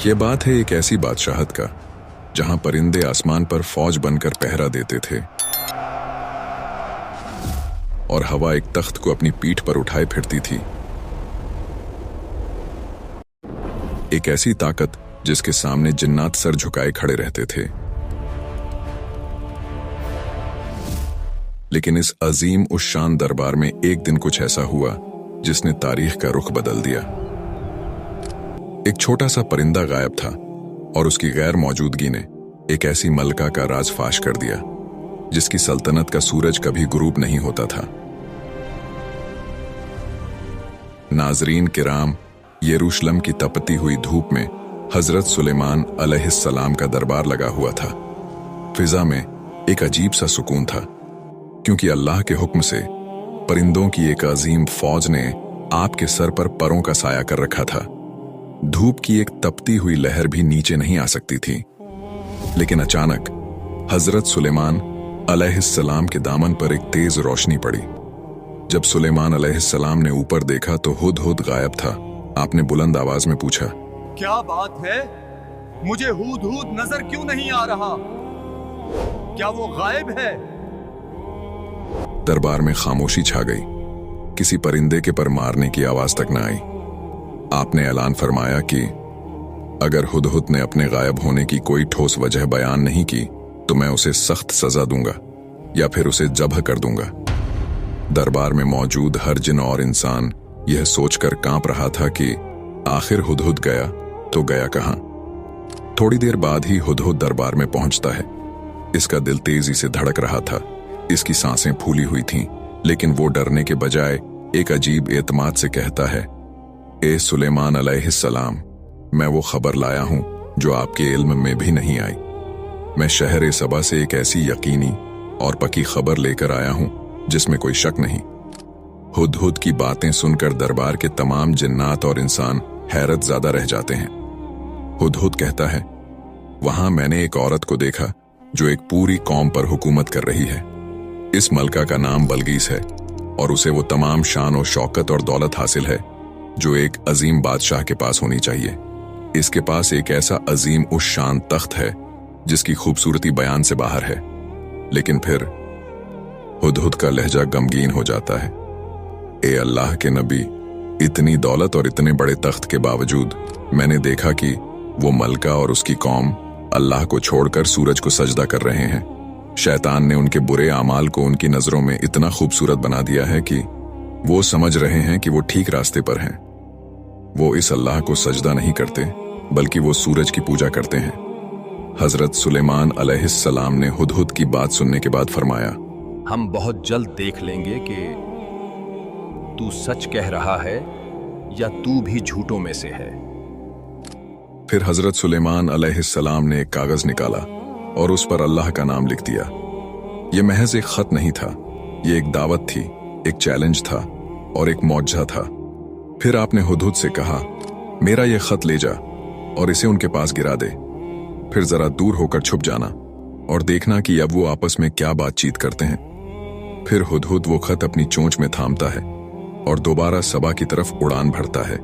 ये बात है एक ऐसी बादशाहत का जहां परिंदे आसमान पर फौज बनकर पहरा देते थे और हवा एक तख्त को अपनी पीठ पर उठाए फिरती थी। एक ऐसी ताकत जिसके सामने जिन्नात सर झुकाए खड़े रहते थे। लेकिन इस अजीम उस शान दरबार में एक दिन कुछ ऐसा हुआ जिसने तारीख का रुख बदल दिया। एक छोटा सा परिंदा गायब था और उसकी गैर मौजूदगी ने एक ऐसी मलका का राज फाश कर दिया जिसकी सल्तनत का सूरज कभी गुरूब नहीं होता था। नाजरीन किराम, यरूशलेम की तपती हुई धूप में हजरत सुलेमान अलैहिस्सलाम का दरबार लगा हुआ था। फिजा में एक अजीब सा सुकून था, क्योंकि अल्लाह के हुक्म से परिंदों की एक अजीम फौज ने आपके सर पर परों का साया कर रखा था। धूप की एक तपती हुई लहर भी नीचे नहीं आ सकती थी। लेकिन अचानक हजरत सुलेमान अलैहिस्सलाम के दामन पर एक तेज रोशनी पड़ी। जब सुलेमान अलैहिस्सलाम ने ऊपर देखा तो हुदहुद गायब था। आपने बुलंद आवाज में पूछा, क्या बात है? मुझे हुदहुद नजर क्यों नहीं आ रहा? क्या वो गायब है? दरबार में खामोशी छा गई। किसी परिंदे के पर मारने की आवाज तक न आई। आपने ऐलान फरमाया कि अगर हुदहुद ने अपने गायब होने की कोई ठोस वजह बयान नहीं की तो मैं उसे सख्त सजा दूंगा या फिर उसे जब्ह कर दूंगा। दरबार में मौजूद हर जिन और इंसान यह सोचकर कांप रहा था कि आखिर हुदहुद गया तो गया कहां। थोड़ी देर बाद ही हुदहुद दरबार में पहुंचता है। इसका दिल तेजी से धड़क रहा था, इसकी सांसें फूली हुई थीं, लेकिन वो डरने के बजाय एक अजीब एतमाद से कहता है, ए सुलेमान अलैहिस्सलाम, मैं वो खबर लाया हूं जो आपके इल्म में भी नहीं आई। मैं शहर सबा से एक ऐसी यकीनी और पक्की खबर लेकर आया हूं जिसमें कोई शक नहीं। हुदहुद की बातें सुनकर दरबार के तमाम जिन्नात और इंसान हैरत ज़्यादा रह जाते हैं। हुदहुद कहता है, वहां मैंने एक औरत को देखा जो एक पूरी कौम पर हुकूमत कर रही है। इस मलका का नाम बल्गीस है और उसे वो तमाम शान और शौकत और दौलत हासिल है जो एक अजीम बादशाह के पास होनी चाहिए। इसके पास एक ऐसा अजीम उस शान तख्त है जिसकी खूबसूरती बयान से बाहर है। लेकिन फिर हुदहुद का लहजा गमगीन हो जाता है। ए अल्लाह के नबी, इतनी दौलत और इतने बड़े तख्त के बावजूद मैंने देखा कि वो मलका और उसकी कौम अल्लाह को छोड़कर सूरज को सजदा कर रहे हैं। शैतान ने उनके बुरे आमाल को उनकी नजरों में इतना खूबसूरत बना दिया है कि वो समझ रहे हैं कि वो ठीक रास्ते पर हैं। वो इस अल्लाह को सजदा नहीं करते बल्कि वो सूरज की पूजा करते हैं। हजरत सुलेमान अलैहिस्सलाम ने हुदहुद की बात सुनने के बाद फरमाया, हम बहुत जल्द देख लेंगे कि तू सच कह रहा है या तू भी झूठों में से है। फिर हजरत सुलेमान अलैहिस्सलाम ने एक कागज निकाला और उस पर अल्लाह का नाम लिख दिया। यह महज एक खत नहीं था, यह एक दावत थी, एक चैलेंज था और एक मौजज़ा था। फिर आपने हुदहुद से कहा, मेरा यह खत ले जा और इसे उनके पास गिरा दे। फिर जरा दूर होकर छुप जाना और देखना कि अब वो आपस में क्या बातचीत करते हैं। फिर हुदहुद वो खत अपनी चोंच में थामता है और दोबारा सबा की तरफ उड़ान भरता है।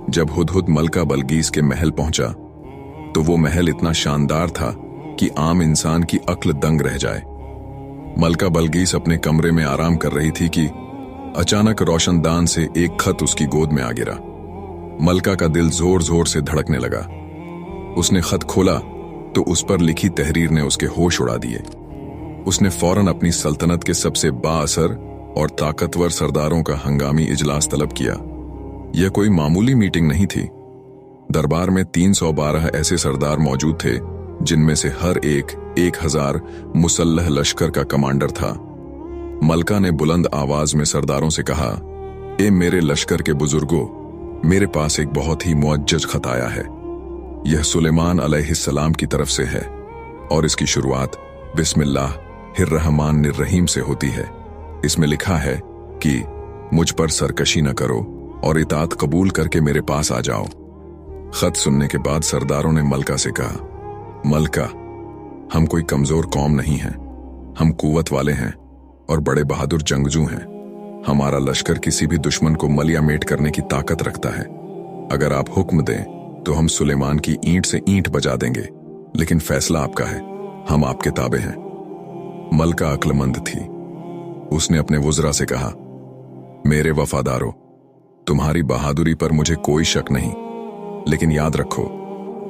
जब हुदहुद मलका बल्गीस के महल पहुंचा तो वो महल इतना शानदार था कि आम इंसान की अक्ल दंग रह जाए। मलका बल्गीस अपने कमरे में आराम कर रही थी कि अचानक रोशनदान से एक खत उसकी गोद में आ गिरा। मलका का दिल जोर जोर से धड़कने लगा। उसने खत खोला तो उस पर लिखी तहरीर ने उसके होश उड़ा दिए। उसने फौरन अपनी सल्तनत के सबसे बाअसर और ताकतवर सरदारों का हंगामी इजलास तलब किया। यह कोई मामूली मीटिंग नहीं थी। दरबार में 312 ऐसे सरदार मौजूद थे जिनमें से हर एक 1000 मुसल्लह लश्कर का कमांडर था। मलका ने बुलंद आवाज में सरदारों से कहा, ए मेरे लश्कर के बुजुर्गों, मेरे पास एक बहुत ही मुअज्जज खत आया है। यह सुलेमान अलैहिस्सलाम की तरफ से है और इसकी शुरुआत बिस्मिल्लाहिर्रहमानिर्रहीम से होती है। इसमें लिखा है कि मुझ पर सरकशी न करो और इताअत कबूल करके मेरे पास आ जाओ। खत सुनने के बाद सरदारों ने मलका से कहा, मलका, हम कोई कमजोर कौम नहीं हैं, हम कुव्वत वाले हैं और बड़े बहादुर जंगजू हैं। हमारा लश्कर किसी भी दुश्मन को मलिया मेट करने की ताकत रखता है। अगर आप हुक्म दें तो हम सुलेमान की ईंट से ईंट बजा देंगे, लेकिन फैसला आपका है, हम आपके ताबे हैं। मलका अक्लमंद थी। उसने अपने वुज़रा से कहा, मेरे वफादारों, तुम्हारी बहादुरी पर मुझे कोई शक नहीं, लेकिन याद रखो,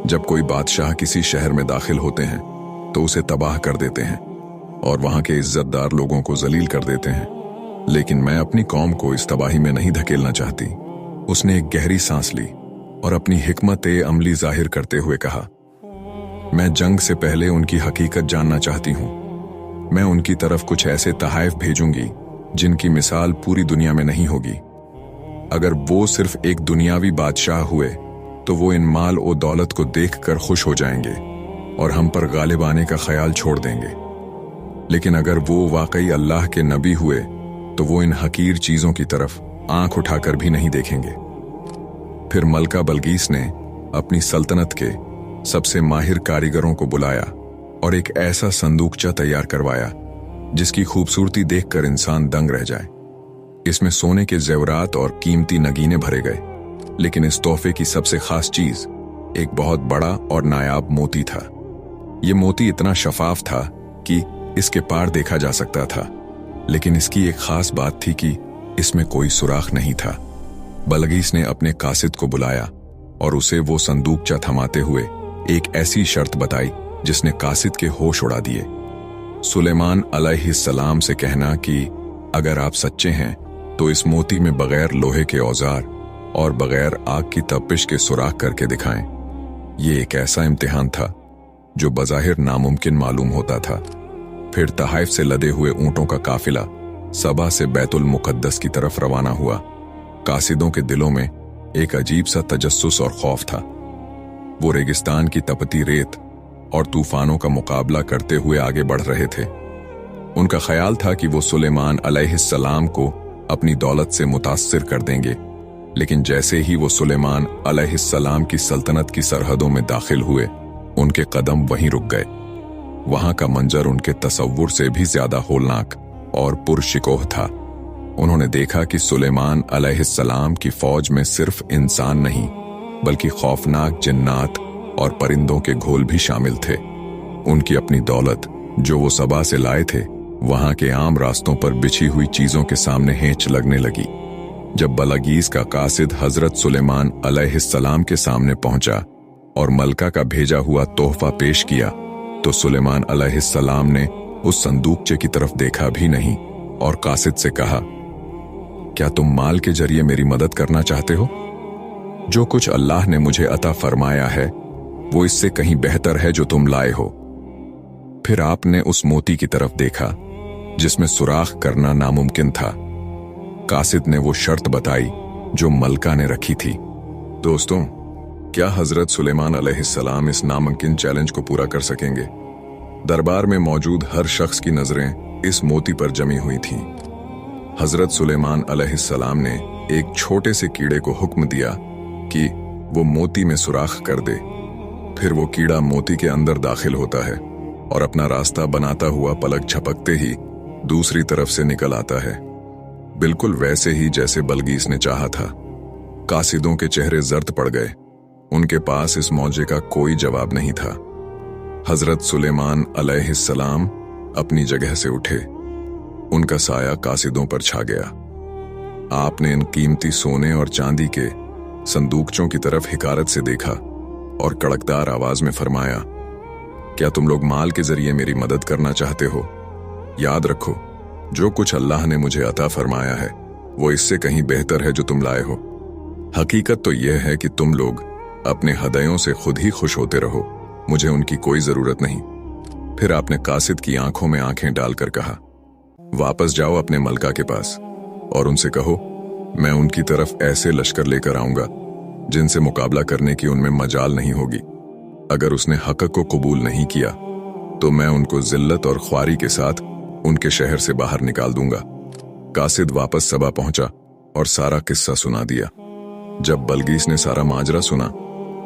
जब कोई बादशाह किसी शहर में दाखिल होते हैं तो उसे तबाह कर देते हैं और वहां के इज्जतदार लोगों को जलील कर देते हैं, लेकिन मैं अपनी कौम को इस तबाही में नहीं धकेलना चाहती। उसने एक गहरी सांस ली और अपनी हिकमत अमली जाहिर करते हुए कहा, मैं जंग से पहले उनकी हकीकत जानना चाहती हूं। मैं उनकी तरफ कुछ ऐसे तहाइफ भेजूंगी जिनकी मिसाल पूरी दुनिया में नहीं होगी। अगर वो सिर्फ एक दुनियावी बादशाह हुए तो वो इन माल और दौलत को देखकर खुश हो जाएंगे और हम पर गालिब आने का ख्याल छोड़ देंगे, लेकिन अगर वो वाकई अल्लाह के नबी हुए तो वो इन हकीर चीजों की तरफ आंख उठाकर भी नहीं देखेंगे। फिर मलका बलगीस ने अपनी सल्तनत के सबसे माहिर कारीगरों को बुलाया और एक ऐसा संदूकचा तैयार करवाया जिसकी खूबसूरती देखकर इंसान दंग रह जाए। इसमें सोने के जेवरात और कीमती नगीने भरे गए, लेकिन इस तोहफे की सबसे खास चीज एक बहुत बड़ा और नायाब मोती था। ये मोती इतना शफाफ था कि इसके पार देखा जा सकता था, लेकिन इसकी एक खास बात थी कि इसमें कोई सुराख नहीं था। बलगीस ने अपने कासिद को बुलाया और उसे वो संदूकचा थमाते हुए एक ऐसी शर्त बताई जिसने कासिद के होश उड़ा दिए। सुलेमान अलैहिस्सलाम से कहना कि अगर आप सच्चे हैं तो इस मोती में बगैर लोहे के औजार और बगैर आग की तपिश के सुराख करके दिखाएं। ये एक ऐसा इम्तिहान था जो बज़ाहिर नामुमकिन मालूम होता था। फिर तहाइफ से लदे हुए ऊंटों का काफिला सबा से बैतुल मुकद्दस की तरफ रवाना हुआ। कासिदों के दिलों में एक अजीब सा तजस्सुस और खौफ था। वो रेगिस्तान की तपती रेत और तूफानों का मुकाबला करते हुए आगे बढ़ रहे थे। उनका ख्याल था कि वो सुलेमान अलैहिस्सलाम को अपनी दौलत से मुतासिर कर देंगे, लेकिन जैसे ही वो सुलेमान अलैहिस्सलाम की सल्तनत की सरहदों में दाखिल हुए, उनके कदम वहीं रुक गए। वहां का मंजर उनके तसव्वुर से भी ज्यादा होलनाक और पुरशिकोह था। उन्होंने देखा कि सुलेमान अलैहिस्सलाम की फौज में सिर्फ इंसान नहीं, बल्कि खौफनाक जिन्नात और परिंदों के घोल भी शामिल थे। उनकी अपनी दौलत जो वो सबा से लाए थे, वहां के आम रास्तों पर बिछी हुई चीजों के सामने हेंच लगने लगी। जब बलगीस का कासिद हजरत सुलेमान अलैहिस्सलाम के सामने पहुंचा और मलका का भेजा हुआ तोहफा पेश किया, तो सुलेमान अलैहिस्सलाम ने उस संदूकचे की तरफ देखा भी नहीं और कासिद से कहा, क्या तुम माल के जरिए मेरी मदद करना चाहते हो? जो कुछ अल्लाह ने मुझे अता फरमाया है वो इससे कहीं बेहतर है जो तुम लाए हो। फिर आपने उस मोती की तरफ देखा जिसमें सुराख करना नामुमकिन था। कासिद ने वो शर्त बताई जो मलका ने रखी थी। दोस्तों, क्या हजरत सुलेमान अलैहिस्सलाम इस नामुमकिन चैलेंज को पूरा कर सकेंगे? दरबार में मौजूद हर शख्स की नजरें इस मोती पर जमी हुई थीं। हजरत सुलेमान अलैहिस्सलाम ने एक छोटे से कीड़े को हुक्म दिया कि वो मोती में सुराख कर दे। फिर वो कीड़ा मोती के अंदर दाखिल होता है और अपना रास्ता बनाता हुआ पलक झपकते ही दूसरी तरफ से निकल आता है, बिल्कुल वैसे ही जैसे बलगीस ने चाहा था। कासिदों के चेहरे जर्द पड़ गए। उनके पास इस मौजे का कोई जवाब नहीं था। हजरत सुलेमान अलैहिस्सलाम अपनी जगह से उठे। उनका साया कासिदों पर छा गया। आपने इन कीमती सोने और चांदी के संदूकचों की तरफ हिकारत से देखा और कड़कदार आवाज में फरमाया, क्या तुम लोग माल के जरिए मेरी मदद करना चाहते हो? याद रखो, जो कुछ अल्लाह ने मुझे अता फरमाया है वो इससे कहीं बेहतर है जो तुम लाए हो। हकीकत तो यह है कि तुम लोग अपने हदयों से खुद ही खुश होते रहो, मुझे उनकी कोई जरूरत नहीं। फिर आपने कासिद की आंखों में आंखें डालकर कहा, वापस जाओ अपने मलका के पास और उनसे कहो, मैं उनकी तरफ ऐसे लश्कर लेकर आऊंगा जिनसे मुकाबला करने की उनमें मजाल नहीं होगी। अगर उसने हक को कबूल नहीं किया तो मैं उनको जिल्लत और ख्वारी के साथ उनके शहर से बाहर निकाल दूंगा। कासिद वापस सबा पहुंचा और सारा किस्सा सुना दिया। जब बलगीस ने सारा माजरा सुना,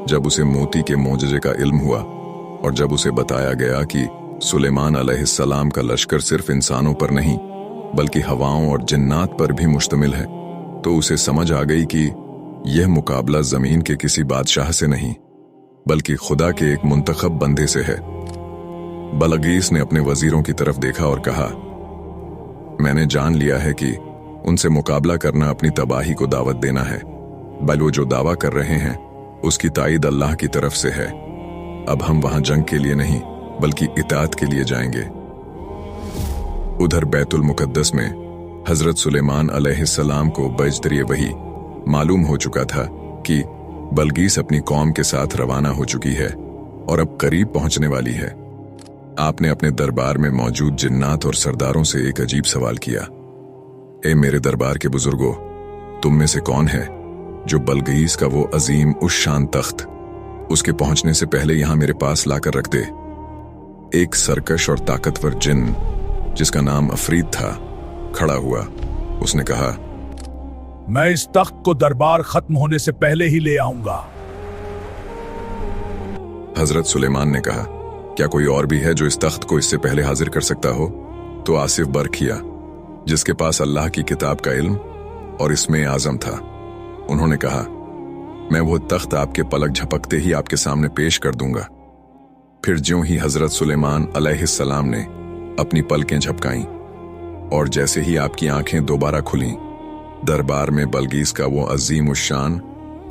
जब उसे मोती के मोजजे का इल्म हुआ और जब उसे बताया गया कि सुलेमान अलैहिस्सलाम का लश्कर सिर्फ इंसानों पर नहीं बल्कि हवाओं और जिन्नात पर भी मुश्तमिल है, तो उसे समझ आ गई कि यह मुकाबला जमीन के किसी बादशाह से नहीं, बल्कि खुदा के एक मुंतखब बंदे से है। बलगीस ने अपने वजीरों की तरफ देखा और कहा, मैंने जान लिया है कि उनसे मुकाबला करना अपनी तबाही को दावत देना है। बल वो जो दावा कर रहे हैं उसकी ताईद अल्लाह की तरफ से है। अब हम वहां जंग के लिए नहीं बल्कि इताअत के लिए जाएंगे। उधर बैतुल मुकद्दस में हजरत सुलेमान अलैहिस्सलाम को बजदरिए वही मालूम हो चुका था कि बलगीस अपनी कौम के साथ रवाना हो चुकी है और अब करीब पहुंचने वाली है। आपने अपने दरबार में मौजूद जिन्नात और सरदारों से एक अजीब सवाल किया, ए मेरे दरबार के बुजुर्गों, तुम में से कौन है जो बलगीस का वो अजीम उस शान तख्त उसके पहुंचने से पहले यहां मेरे पास लाकर रख दे। एक सरकश और ताकतवर जिन्न जिसका नाम अफरीद था खड़ा हुआ। उसने कहा, मैं इस तख्त को दरबार खत्म होने से पहले ही ले आऊंगा। हजरत सुलेमान ने कहा, क्या कोई और भी है जो इस तख्त को इससे पहले हाजिर कर सकता हो? तो आसिफ बरखिया, जिसके पास अल्लाह की किताब का इल्म और इसमें आजम था, उन्होंने कहा, मैं वो तख्त आपके पलक झपकते ही आपके सामने पेश कर दूंगा। फिर ज्यों ही हजरत सुलेमान अलैहिस्सलाम ने अपनी पलकें झपकाईं और जैसे ही आपकी आंखें दोबारा खुलीं, दरबार में बलगीस का वो अजीम उश्शान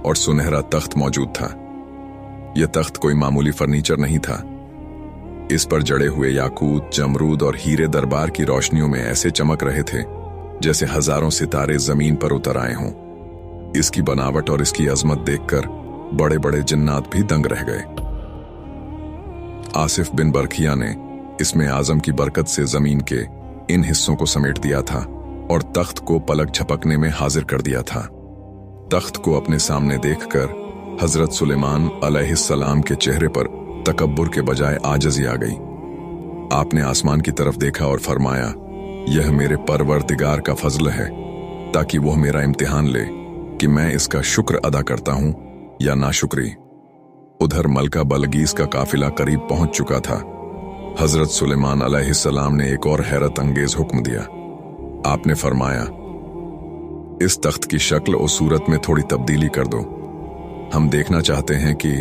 और सुनहरा तख्त मौजूद था। यह तख्त कोई मामूली फर्नीचर नहीं था। इस पर जड़े हुए याकूत, जमरूद और हीरे दरबार की रोशनियों में ऐसे चमक रहे थे जैसे हजारों सितारे जमीन पर उतर आए हों। इसकी बनावट और इसकी अजमत देखकर बड़े बड़े जिन्नात भी दंग रह गए। आसिफ बिन बरखिया ने इसमें आजम की बरकत से जमीन के इन हिस्सों को समेट दिया था और तख्त को पलक झपकने में हाजिर कर दिया था। तख्त को अपने सामने देखकर हजरत सुलेमान अलैहिस्सलाम के चेहरे पर तकब्बुर के बजाय आजज़ी आ गई। आपने आसमान की तरफ देखा और फरमाया, यह मेरे परवरदिगार का फजल है ताकि वह मेरा इम्तिहान ले कि मैं इसका शुक्र अदा करता हूं या नाशुक्री। उधर मलका बलगीस का काफिला करीब पहुंच चुका था। हजरत सुलेमान अलैहिस्सलाम ने एक और हैरत अंगेज हुक्म दिया। आपने फरमाया, इस तख्त की शक्ल और सूरत में थोड़ी तब्दीली कर दो। हम देखना चाहते हैं कि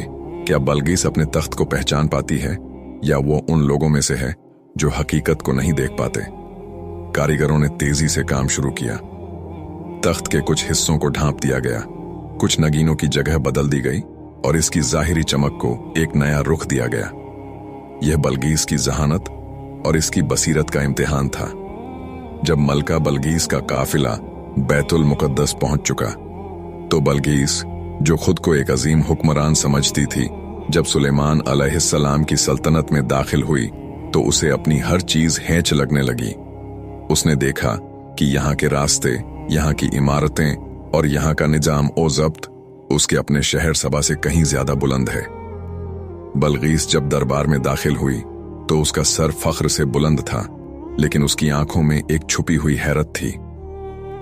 क्या बलगीस अपने तख्त को पहचान पाती है या वो उन लोगों में से है जो हकीकत को नहीं देख पाते। कारीगरों ने तेजी से काम शुरू किया। तख्त के कुछ हिस्सों को ढांप दिया गया, कुछ नगीनों की जगह बदल दी गई और इसकी जाहिरी चमक को एक नया रुख दिया गया। यह बलगीस की जहानत और इसकी बसीरत का इम्तिहान था। जब मलका बलगीस का काफिला बैतुल मुकद्दस पहुंच चुका तो बलगीस, जो खुद को एक अजीम हुक्मरान समझती थी, जब सुलेमान अलैहिस्सलाम की सल्तनत में दाखिल हुई तो उसे अपनी हर चीज हेंच लगने लगी। उसने देखा कि यहाँ के रास्ते, यहाँ की इमारतें और यहाँ का निजाम ओ ज़ब्त उसके अपने शहर सबा से कहीं ज्यादा बुलंद है। बलगीस जब दरबार में दाखिल हुई तो उसका सर फख्र से बुलंद था, लेकिन उसकी आंखों में एक छुपी हुई हैरत थी।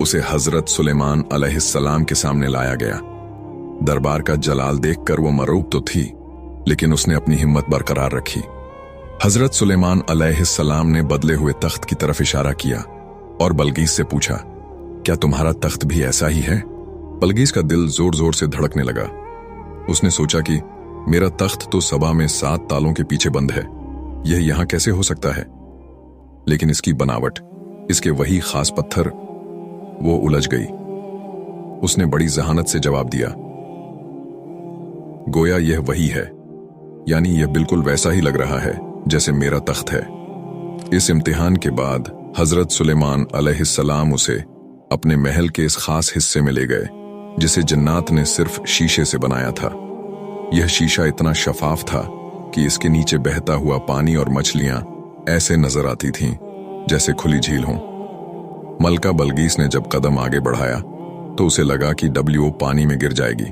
उसे हजरत सुलेमान अलैहिस्सलाम के सामने लाया गया। दरबार का जलाल देखकर वो मरूब तो थी, लेकिन उसने अपनी हिम्मत बरकरार रखी। हजरत सुलेमान अलैहिस्सलाम ने बदले हुए तख्त की तरफ इशारा किया और बलगीस से पूछा, क्या तुम्हारा तख्त भी ऐसा ही है? बलगीस का दिल जोर जोर से धड़कने लगा। उसने सोचा कि मेरा तख्त तो सबा में 7 तालों के पीछे बंद है, यह यहां कैसे हो सकता है? लेकिन इसकी बनावट, इसके वही खास पत्थर, वो उलझ गई। उसने बड़ी जहानत से जवाब दिया, गोया यह वही है, यानी यह बिल्कुल वैसा ही लग रहा है जैसे मेरा तख्त है। इस इम्तिहान के बाद हजरत सुलेमान अलैहिस्सलाम उसे अपने महल के इस खास हिस्से में ले गए जिसे जिन्नात ने सिर्फ शीशे से बनाया था। यह शीशा इतना शफाफ था कि इसके नीचे बहता हुआ पानी और मछलियां ऐसे नजर आती थीं जैसे खुली झील हों। मलका बलगीस ने जब कदम आगे बढ़ाया तो उसे लगा कि डब्ल्यू पानी में गिर जाएगी।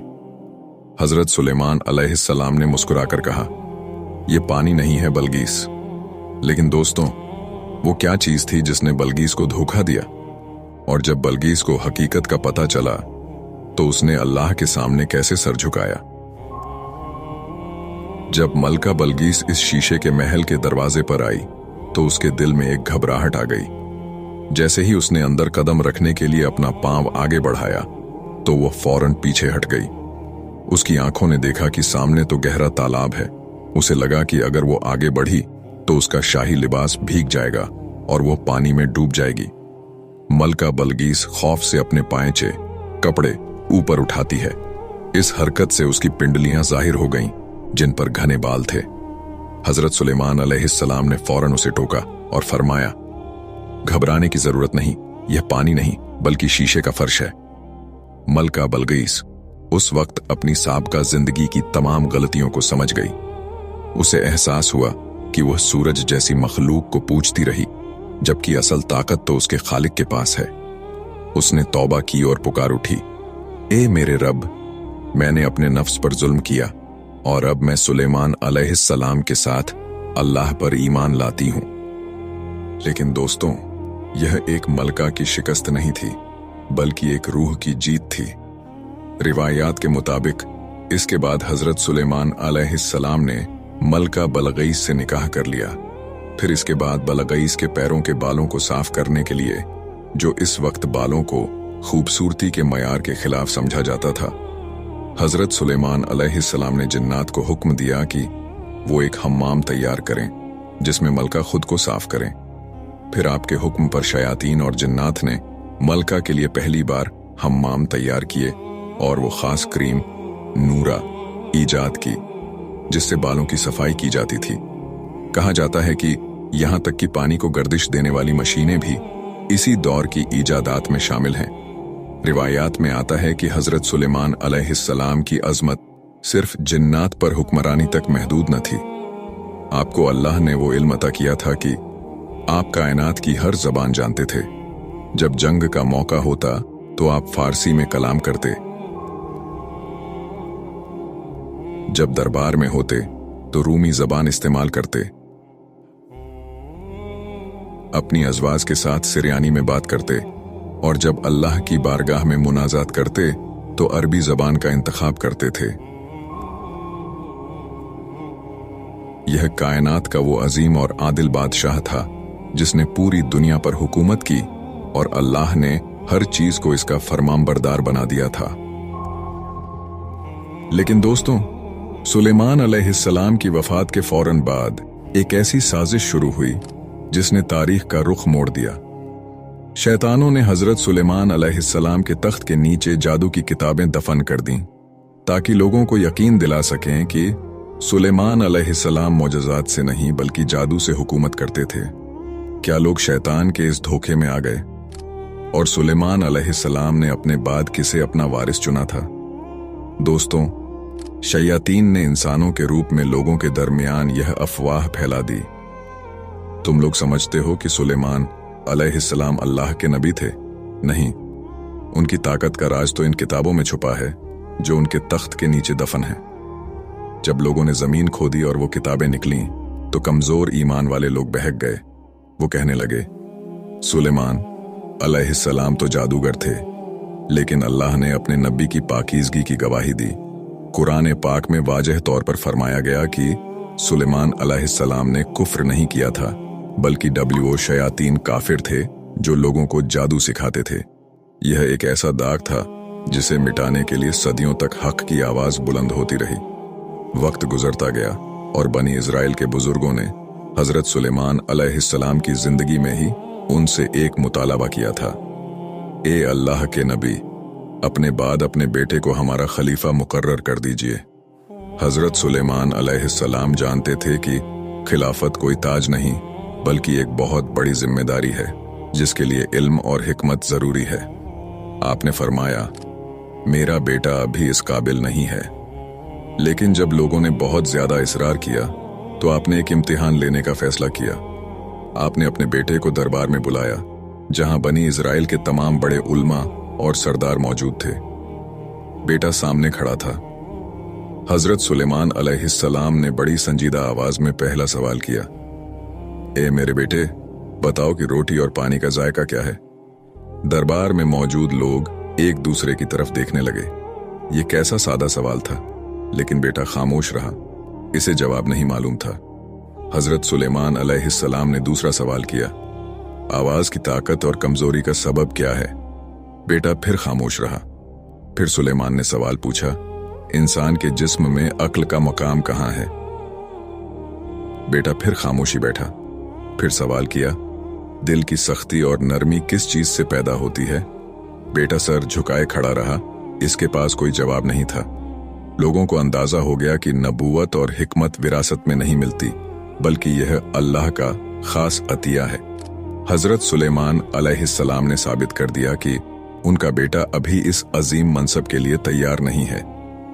हजरत सुलेमान अलैहिस्सलाम ने मुस्कुराकर कहा, यह पानी नहीं है बलगीस। लेकिन दोस्तों, वो क्या चीज थी जिसने बलगीस को धोखा दिया? और जब बलगीस को हकीकत का पता चला तो उसने अल्लाह के सामने कैसे सर झुकाया? जब मलका बलगीस इस शीशे के महल के दरवाजे पर आई तो उसके दिल में एक घबराहट आ गई। जैसे ही उसने अंदर कदम रखने के लिए अपना पांव आगे बढ़ाया तो वो फौरन पीछे हट गई। उसकी आंखों ने देखा कि सामने तो गहरा तालाब है। उसे लगा कि अगर वो आगे बढ़ी तो उसका शाही लिबास भीग जाएगा और वो पानी में डूब जाएगी। मलका बलगीस खौफ से अपने पांचे कपड़े ऊपर उठाती है। इस हरकत से उसकी पिंडलियां जाहिर हो गईं, जिन पर घने बाल थे। हजरत सुलेमान अलैहिस्सलाम ने फौरन उसे टोका और फरमाया, घबराने की जरूरत नहीं, यह पानी नहीं बल्कि शीशे का फर्श है। मलका बलगीस उस वक्त अपनी साबका जिंदगी की तमाम गलतियों को समझ गई। उसे एहसास हुआ कि वह सूरज जैसी मखलूक को पूजती रही, जबकि असल ताकत तो उसके खालिक के पास है। उसने तौबा की और पुकार उठी, ए मेरे रब, मैंने अपने नफ्स पर जुल्म किया और अब मैं सुलेमान अलैहिस्सलाम के साथ अल्लाह पर ईमान लाती हूं। लेकिन दोस्तों, यह एक मलका की शिकस्त नहीं थी, बल्कि एक रूह की जीत थी। रिवायात के मुताबिक इसके बाद हजरत सुलेमान अलैहिस्सलाम ने मलका बलगईस से निकाह कर लिया। फिर इसके बाद बलगईस के पैरों के बालों को साफ करने के लिए, जो इस वक्त बालों को खूबसूरती के मयार के खिलाफ समझा जाता था, हजरत सुलेमान अलैहिस्सलाम ने जिन्नात को हुक्म दिया कि वो एक हम्माम तैयार करें जिसमें मलका खुद को साफ करें। फिर आपके हुक्म पर शयातीन और जिन्नात ने मलका के लिए पहली बार हम्माम तैयार किए और वो खास क्रीम नूरा ईजाद की जिससे बालों की सफाई की जाती थी। कहा जाता है कि यहां तक कि पानी को गर्दिश देने वाली मशीनें भी इसी दौर की ईजादात में शामिल हैं। रिवायात में आता है कि हजरत सुलेमान अलैहिस्सलाम की अजमत सिर्फ जिन्नात पर हुक्मरानी तक महदूद न थी। आपको अल्लाह ने वो इल्म अता किया था कि आप कायनात की हर जबान जानते थे। जब जंग का मौका होता तो आप फारसी में कलाम करते, जब दरबार में होते तो रूमी जबान इस्तेमाल करते, अपनी अज़वाज के साथ सिरयानी में बात करते और जब अल्लाह की बारगाह में मुनाजात करते तो अरबी जबान का इंतखाब करते थे। यह कायनात का वो अजीम और आदिल बादशाह था जिसने पूरी दुनिया पर हुकूमत की और अल्लाह ने हर चीज को इसका फरमानबरदार बना दिया था। लेकिन दोस्तों, सुलेमान अलैहिस्सलाम की वफात के फौरन बाद एक ऐसी साजिश शुरू हुई जिसने तारीख का रुख मोड़ दिया। शैतानों ने हजरत सुलेमान अलैहिस्सलाम के तख्त के नीचे जादू की किताबें दफन कर दीं ताकि लोगों को यकीन दिला सकें कि सुलेमान अलैहिस्सलाम मोजज़ात से नहीं बल्कि जादू से हुकूमत करते थे। क्या लोग शैतान के इस धोखे में आ गए और सुलेमान अलैहिस्सलाम ने अपने बाद किसे अपना वारिस चुना था? दोस्तों, शयातीन ने इंसानों के रूप में लोगों के दरमियान यह अफवाह फैला दी। तुम लोग समझते हो कि सुलेमान अलैहिस्सलाम अल्लाह के नबी थे? नहीं, उनकी ताकत का राज तो इन किताबों में छुपा है जो उनके तख्त के नीचे दफन है। जब लोगों ने जमीन खोदी और वो किताबें निकली तो कमजोर ईमान वाले लोग बहक गए। वो कहने लगे, सुलेमान अलैहिस्सलाम तो जादूगर थे, लेकिन अल्लाह ने अपने नबी की पाकीज़गी की गवाही दी। कुरान पाक में वाज़ेह तौर पर फरमाया गया कि सुलेमान अलैहिस्सलाम ने कुफ्र नहीं किया था, बल्कि शयातीन काफिर थे जो लोगों को जादू सिखाते थे। यह एक ऐसा दाग था जिसे मिटाने के लिए सदियों तक हक की आवाज बुलंद होती रही। वक्त गुजरता गया और बनी इजराइल के बुजुर्गों ने हजरत सुलेमान अलैहिस्सलाम की जिंदगी में ही उनसे एक मुतालबा किया था, ए अल्लाह के नबी, अपने बाद अपने बेटे को हमारा खलीफा मुकर्रर कर दीजिए। हजरत सुलेमान अलैहिस्सलाम जानते थे कि खिलाफत कोई ताज नहीं बल्कि एक बहुत बड़ी जिम्मेदारी है जिसके लिए इल्म और हिकमत जरूरी है। आपने फरमाया, मेरा बेटा अभी इस काबिल नहीं है। लेकिन जब लोगों ने बहुत ज्यादा इसरार किया तो आपने एक इम्तिहान लेने का फैसला किया। आपने अपने बेटे को दरबार में बुलाया जहां बनी इजराइल के तमाम बड़े उल्मा और सरदार मौजूद थे। बेटा सामने खड़ा था। हजरत सुलेमान अलैहिस्सलाम ने बड़ी संजीदा आवाज में पहला सवाल किया, ए मेरे बेटे, बताओ कि रोटी और पानी का जायका क्या है? दरबार में मौजूद लोग एक दूसरे की तरफ देखने लगे। ये कैसा सादा सवाल था, लेकिन बेटा खामोश रहा। इसे जवाब नहीं मालूम था। हजरत सुलेमान अलैहिस्सलाम ने दूसरा सवाल किया, आवाज की ताकत और कमजोरी का सबब क्या है? बेटा फिर खामोश रहा। फिर सुलेमान ने सवाल पूछा, इंसान के जिस्म में अक्ल का मकाम कहाँ है? बेटा फिर खामोशी बैठा। फिर सवाल किया, दिल की सख्ती और नरमी किस चीज से पैदा होती है? बेटा सर झुकाए खड़ा रहा। इसके पास कोई जवाब नहीं था। लोगों को अंदाजा हो गया कि नबूवत और हिकमत विरासत में नहीं मिलती, बल्कि यह अल्लाह का खास अतिया है। हजरत सुलेमान अलैहिस्सलाम ने साबित कर दिया कि उनका बेटा अभी इस अजीम मनसब के लिए तैयार नहीं है।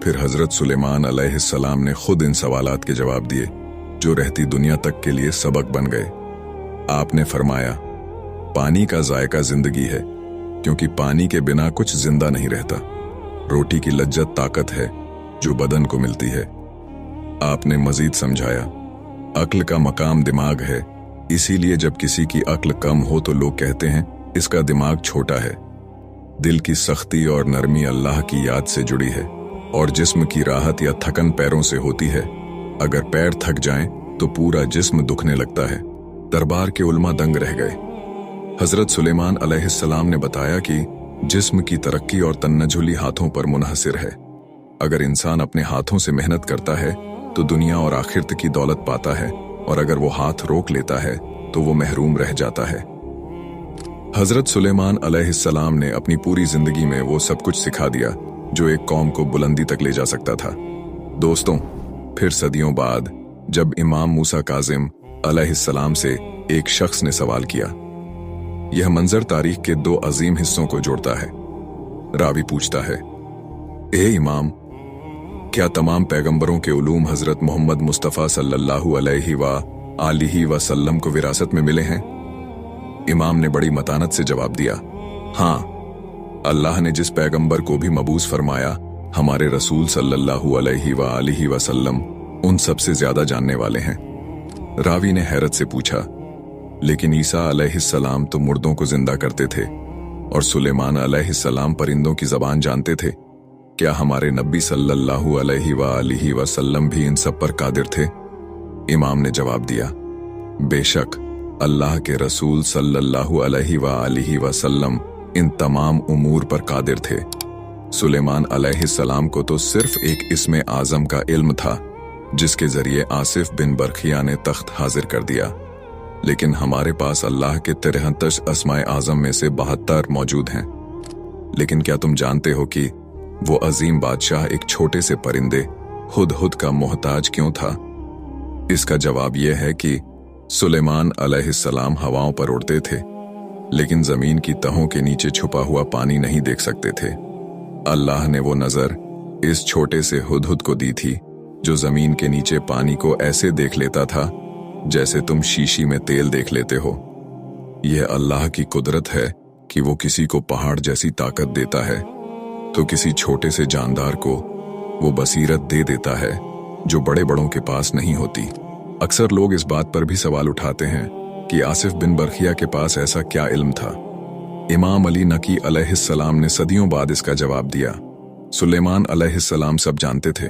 फिर हजरत सुलेमान अलैहिस्सलाम ने खुद इन सवालात के जवाब दिए, जो रहती दुनिया तक के लिए सबक बन गए। आपने फरमाया, पानी का जायका जिंदगी है, क्योंकि पानी के बिना कुछ जिंदा नहीं रहता। रोटी की लज्जत ताकत है जो बदन को मिलती है। आपने मजीद समझाया, अक्ल का मकाम दिमाग है, इसीलिए जब किसी की अक्ल कम हो तो लोग कहते हैं इसका दिमाग छोटा है। दिल की सख्ती और नरमी अल्लाह की याद से जुड़ी है, और जिस्म की राहत या थकन पैरों से होती है। अगर पैर थक जाएं तो पूरा जिस्म दुखने लगता है। दरबार के उलमा दंग रह गए। हजरत सुलेमान अलैहिस्सलाम ने बताया कि जिस्म की तरक्की और तन्नजुली हाथों पर मुनहसिर है। अगर इंसान अपने हाथों से मेहनत करता है तो दुनिया और आखिरत की दौलत पाता है, और अगर वो हाथ रोक लेता है तो वो महरूम रह जाता है। हजरत सुलेमान अलैहिस्सलाम ने अपनी पूरी जिंदगी में वो सब कुछ सिखा दिया जो एक कौम को बुलंदी तक ले जा सकता था। दोस्तों, फिर सदियों बाद जब इमाम मूसा काजिम अलैहिस्सलाम से एक शख्स ने सवाल किया, यह मंजर तारीख के दो अजीम हिस्सों को जोड़ता है। रावी पूछता है, ए इमाम, क्या तमाम पैगंबरों के उलूम हजरत मोहम्मद मुस्तफ़ा सल्लल्लाहु अलैहि वसल्लम को विरासत में मिले हैं? इमाम ने बड़ी मतानत से जवाब दिया, हाँ, अल्लाह ने जिस पैगंबर को भी मबूस फरमाया, हमारे रसूल सल्लल्लाहु अलैहि वसल्लम उन सबसे ज्यादा जानने वाले हैं। रावी ने हैरत से पूछा, लेकिन ईसा अलैहिस्सलाम तो मुर्दों को जिंदा करते थे, और सुलेमान अलैहिस्सलाम परिंदों की जबान जानते थे। क्या हमारे नबी सल्लल्लाहु अलैहि वसल्लम भी इन सब पर कादिर थे? इमाम ने जवाब दिया, बेशक अल्लाह के रसूल सल्लल्लाहु अलैहि वसल्लम इन तमाम उमूर पर कादिर थे। सुलेमान अलैहिस्सलाम को तो सिर्फ एक इस्मे आजम का इल्म था, जिसके जरिए आसिफ बिन बरखिया ने तख्त हाजिर कर दिया, लेकिन हमारे पास अल्लाह के 63 अस्माए आजम में से 72 मौजूद हैं। लेकिन क्या तुम जानते हो कि वो अजीम बादशाह एक छोटे से परिंदे हुदहुद का मोहताज क्यों था? इसका जवाब यह है कि सुलेमान अलैहिस्सलाम हवाओं पर उड़ते थे, लेकिन जमीन की तहों के नीचे छुपा हुआ पानी नहीं देख सकते थे। अल्लाह ने वो नजर इस छोटे से हुदहुद को दी थी, जो जमीन के नीचे पानी को ऐसे देख लेता था जैसे तुम शीशी में तेल देख लेते हो। यह अल्लाह की कुदरत है कि वो किसी को पहाड़ जैसी ताकत देता है, तो किसी छोटे से जानदार को वो बसीरत दे देता है जो बड़े बड़ों के पास नहीं होती। अक्सर लोग इस बात पर भी सवाल उठाते हैं कि आसिफ बिन बरखिया के पास ऐसा क्या इल्म था। इमाम अली नकी अलैहिस्सलाम ने सदियों बाद इसका जवाब दिया, सुलेमान अलैहिस्सलाम सब जानते थे,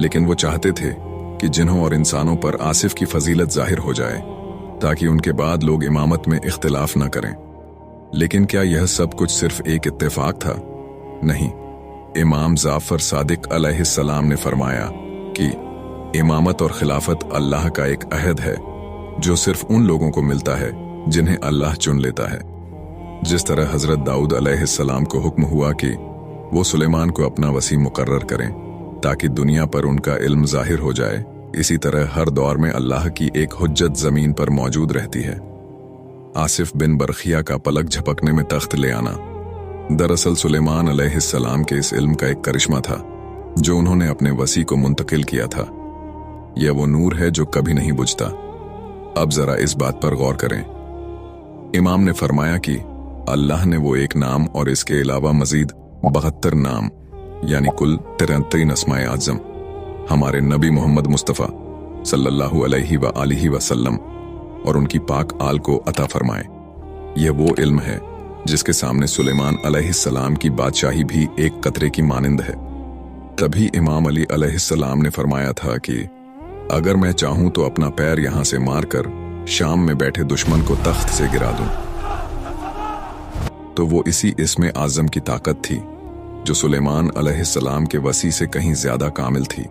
लेकिन वो चाहते थे कि जिन्हों और इंसानों पर आसिफ की फजीलत जाहिर हो जाए, ताकि उनके बाद लोग इमामत में इख्तिलाफ न करें। लेकिन क्या यह सब कुछ सिर्फ एक इत्तेफाक था? नहीं। इमाम जाफर सादिक अलैहिस्सलाम ने फरमाया कि इमामत और खिलाफत अल्लाह का एक अहद है जो सिर्फ उन लोगों को मिलता है जिन्हें अल्लाह चुन लेता है। जिस तरह हजरत दाऊद अलैहिस्सलाम को हुक्म हुआ कि वो सुलेमान को अपना वसी मुकर्रर करें ताकि दुनिया पर उनका इल्म जाहिर हो जाए, इसी तरह हर दौर में अल्लाह की एक हुज्जत जमीन पर मौजूद रहती है। आसिफ बिन बरखिया का पलक झपकने में तख्त ले आना दरअसल सुलेमान अलैहिस्सलाम के इस इल्म का एक करिश्मा था जो उन्होंने अपने वसी को मुंतकिल किया था। यह वो नूर है जो कभी नहीं बुझता। अब जरा इस बात पर गौर करें। इमाम ने फरमाया कि अल्लाह ने वो एक नाम और इसके अलावा मजीद 72 नाम यानी कुल 63 अस्माए आज़म हमारे नबी मोहम्मद मुस्तफ़ा सल्लल्लाहु अलैहि वसल्लम और उनकी पाक आल को अता फरमाए। यह वो इल्म है जिसके सामने सुलेमान अलैहिस्सलाम की बादशाही भी एक कतरे की मानिंद है। तभी इमाम अली अलैहिस्सलाम ने फरमाया था कि अगर मैं चाहूं तो अपना पैर यहां से मारकर शाम में बैठे दुश्मन को तख्त से गिरा दूं। तो वो इसी इस्मे आज़म की ताकत थी जो सुलेमान अलैहिस्सलाम के वसी से कहीं ज्यादा कामिल थी।